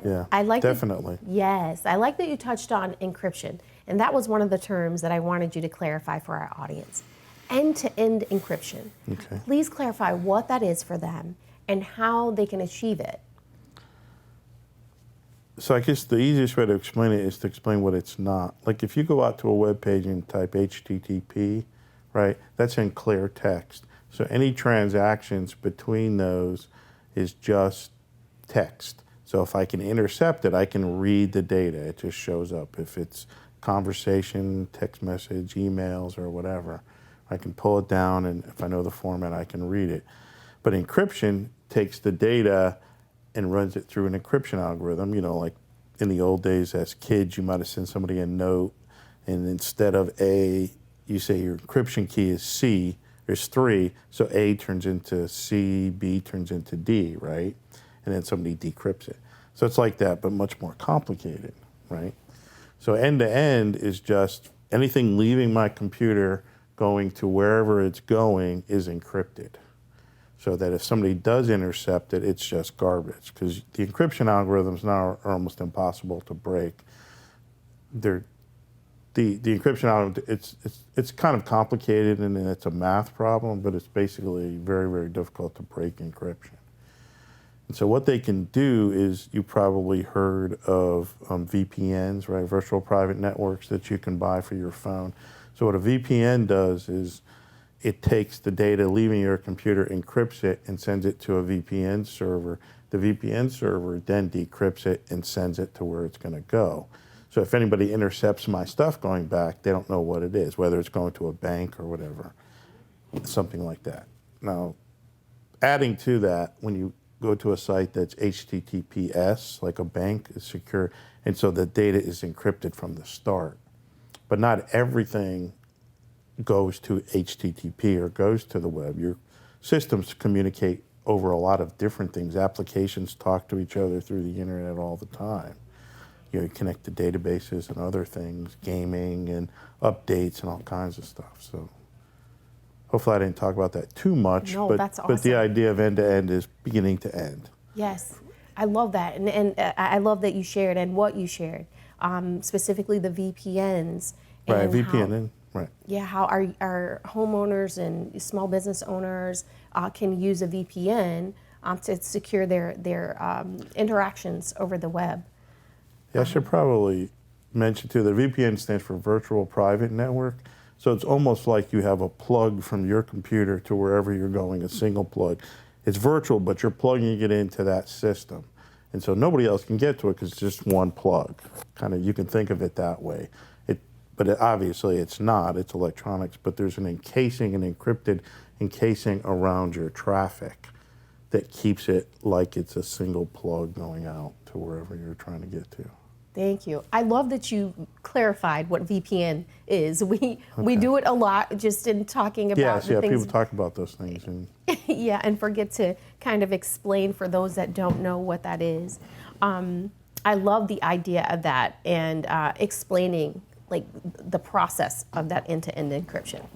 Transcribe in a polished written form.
Yeah, I like definitely. Yes, I like that you touched on encryption, and that was one of the terms that I wanted you to clarify for our audience. End-to-end encryption. Okay. Please clarify what that is for them and how they can achieve it. So I guess the easiest way to explain it is to explain what it's not. Like if you go out to a web page and type HTTP, right, that's in clear text. So any transactions between those is just text. So if I can intercept it, I can read the data. It just shows up. If it's conversation, text message, emails, or whatever, I can pull it down, and if I know the format, I can read it. But encryption takes the data and runs it through an encryption algorithm. You know, like in the old days as kids, you might have sent somebody a note, and instead of A, you say your encryption key is C. There's 3, so A turns into C, B turns into D, right? And then somebody decrypts it. So it's like that, but much more complicated, right? So end-to-end is just anything leaving my computer going to wherever it's going is encrypted. So that if somebody does intercept it, it's just garbage. Because the encryption algorithms now are almost impossible to break. The encryption algorithm, it's kind of complicated and it's a math problem, but it's basically very, very difficult to break encryption. And so what they can do is, you probably heard of VPNs, right? Virtual private networks that you can buy for your phone. So what a VPN does is it takes the data leaving your computer, encrypts it, and sends it to a VPN server. The VPN server then decrypts it and sends it to where it's going to go. So if anybody intercepts my stuff going back, they don't know what it is, whether it's going to a bank or whatever, something like that. Now, adding to that, when you go to a site that's HTTPS, like a bank, is secure, and so the data is encrypted from the start. But not everything goes to HTTP or goes to the web. Your systems communicate over a lot of different things. Applications talk to each other through the internet all the time. You connect to databases and other things, gaming and updates and all kinds of stuff. So hopefully I didn't talk about that too much. No, but, that's awesome. But the idea of end-to-end is beginning to end. Yes, I love that. And I love that you shared and what you shared, specifically the VPNs. Right, VPN, right. Yeah, how our homeowners and small business owners can use a VPN to secure their interactions over the web. Yeah, I should probably mention too, the VPN stands for Virtual Private Network. So it's almost like you have a plug from your computer to wherever you're going, a single plug. It's virtual, but you're plugging it into that system. And so nobody else can get to it because it's just one plug. Kind of, you can think of it that way. Obviously it's not, it's electronics, but there's an encasing, an encrypted encasing around your traffic that keeps it like it's a single plug going out to wherever you're trying to get to. Thank you. I love that you clarified what VPN is. We do it a lot just in talking about the things. People talk about those things. And yeah, and forget to kind of explain for those that don't know what that is. I love the idea of that and explaining like the process of that end-to-end encryption.